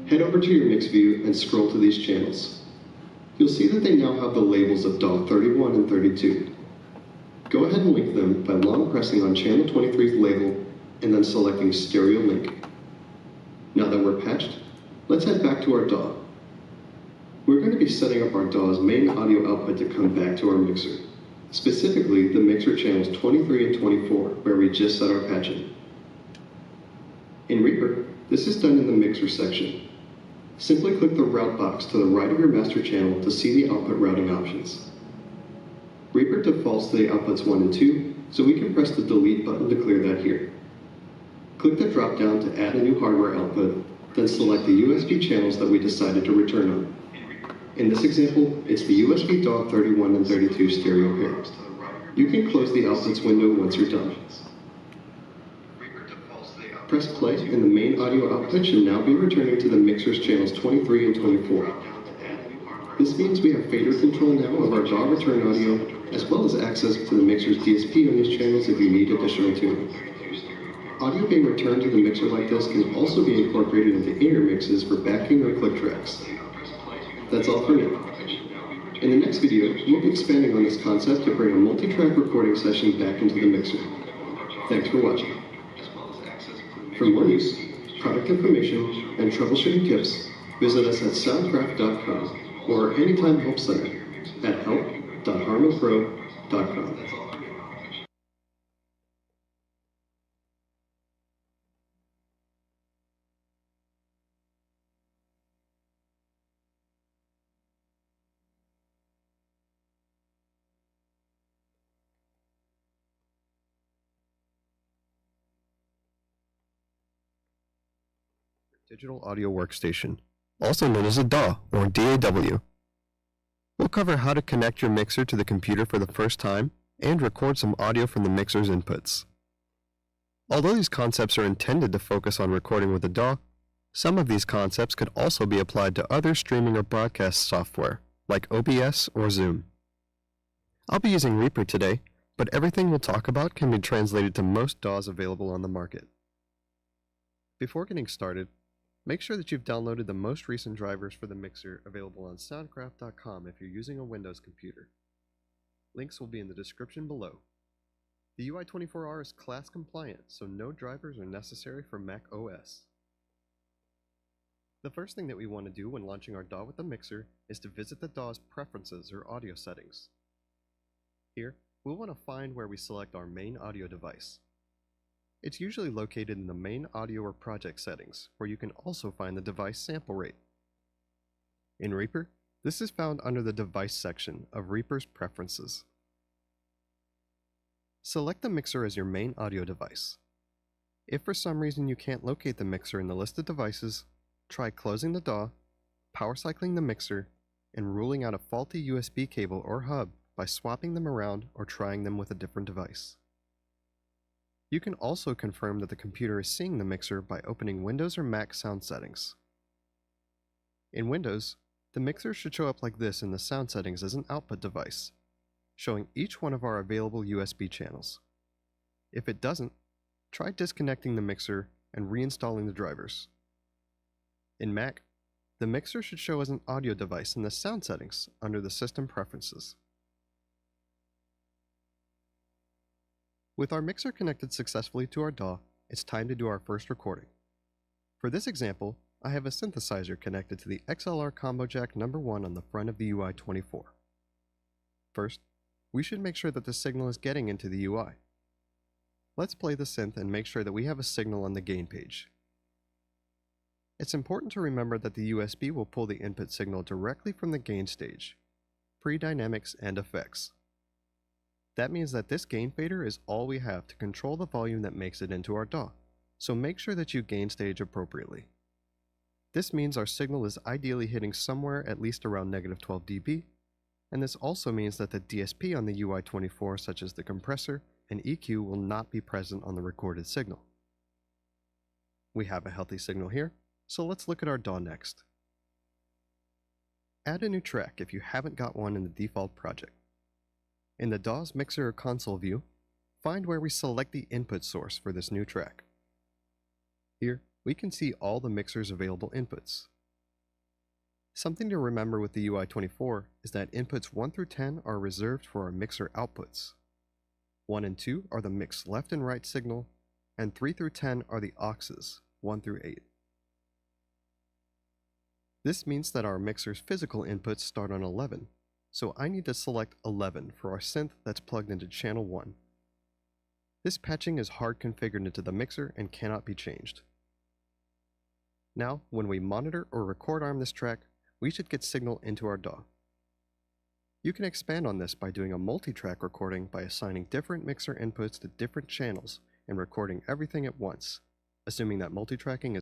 Head over to your mix view and scroll to these channels. You'll see that they now have the labels of DAW 31 and 32. Go ahead and link them by long pressing on channel 23's label and then selecting Stereo Link. Now that we're patched, let's head back to our DAW. We're going to be setting up our DAW's main audio output to come back to our mixer, specifically the mixer channels 23 and 24, where we just set our patching. In Reaper, this is done in the mixer section. Simply click the route box to the right of your master channel to see the output routing options. Reaper defaults to the outputs 1 and 2, so we can press the delete button to clear that here. Click the drop down to add a new hardware output, then select the USB channels that we decided to return on. In this example, it's the USB DAW 31 and 32 stereo pair. You can close the outputs window once you're done. Press play and the main audio output should now be returning to the mixer's channels 23 and 24. This means we have fader control now of our DAW return audio, as well as access to the mixer's DSP on these channels if you need additional tuning. Audio being returned to the mixer like this can also be incorporated into in-ear mixes for backing or click tracks. That's all for now. In the next video, we'll be expanding on this concept to bring a multi-track recording session back into the mixer. Thanks for watching. For more news, product information, and troubleshooting tips, visit us at soundcraft.com or Anytime Help Center at help.harmanpro.com. Digital Audio Workstation, also known as a DAW or DAW. We'll cover how to connect your mixer to the computer for the first time and record some audio from the mixer's inputs. Although these concepts are intended to focus on recording with a DAW, some of these concepts could also be applied to other streaming or broadcast software, like OBS or Zoom. I'll be using Reaper today, but everything we'll talk about can be translated to most DAWs available on the market. Before getting started, make sure that you've downloaded the most recent drivers for the mixer available on soundcraft.com if you're using a Windows computer. Links will be in the description below. The UI24R is class compliant, so no drivers are necessary for Mac OS. The first thing that we want to do when launching our DAW with the mixer is to visit the DAW's preferences or audio settings. Here, we'll want to find where we select our main audio device. It's usually located in the main audio or project settings, where you can also find the device sample rate. In Reaper, this is found under the device section of Reaper's preferences. Select the mixer as your main audio device. If for some reason you can't locate the mixer in the list of devices, try closing the DAW, power cycling the mixer, and ruling out a faulty USB cable or hub by swapping them around or trying them with a different device. You can also confirm that the computer is seeing the mixer by opening Windows or Mac sound settings. In Windows, the mixer should show up like this in the sound settings as an output device, showing each one of our available USB channels. If it doesn't, try disconnecting the mixer and reinstalling the drivers. In Mac, the mixer should show as an audio device in the sound settings under the system preferences. With our mixer connected successfully to our DAW, it's time to do our first recording. For this example, I have a synthesizer connected to the XLR combo jack number 1 on the front of the UI24. First, we should make sure that the signal is getting into the UI. Let's play the synth and make sure that we have a signal on the gain page. It's important to remember that the USB will pull the input signal directly from the gain stage, pre-dynamics and effects. That means that this gain fader is all we have to control the volume that makes it into our DAW, so make sure that you gain stage appropriately. This means our signal is ideally hitting somewhere at least around -12 dB, and this also means that the DSP on the UI24, such as the compressor and EQ, will not be present on the recorded signal. We have a healthy signal here, so let's look at our DAW next. Add a new track if you haven't got one in the default project. In the DAW's mixer or console view, find where we select the input source for this new track. Here, we can see all the mixer's available inputs. Something to remember with the UI24 is that inputs 1 through 10 are reserved for our mixer outputs. 1 and 2 are the mix left and right signal, and 3 through 10 are the auxes, 1 through 8. This means that our mixer's physical inputs start on 11, so I need to select 11 for our synth that's plugged into channel 1. This patching is hard configured into the mixer and cannot be changed. Now, when we monitor or record arm this track, we should get signal into our DAW. You can expand on this by doing a multi-track recording by assigning different mixer inputs to different channels and recording everything at once, assuming that multitracking is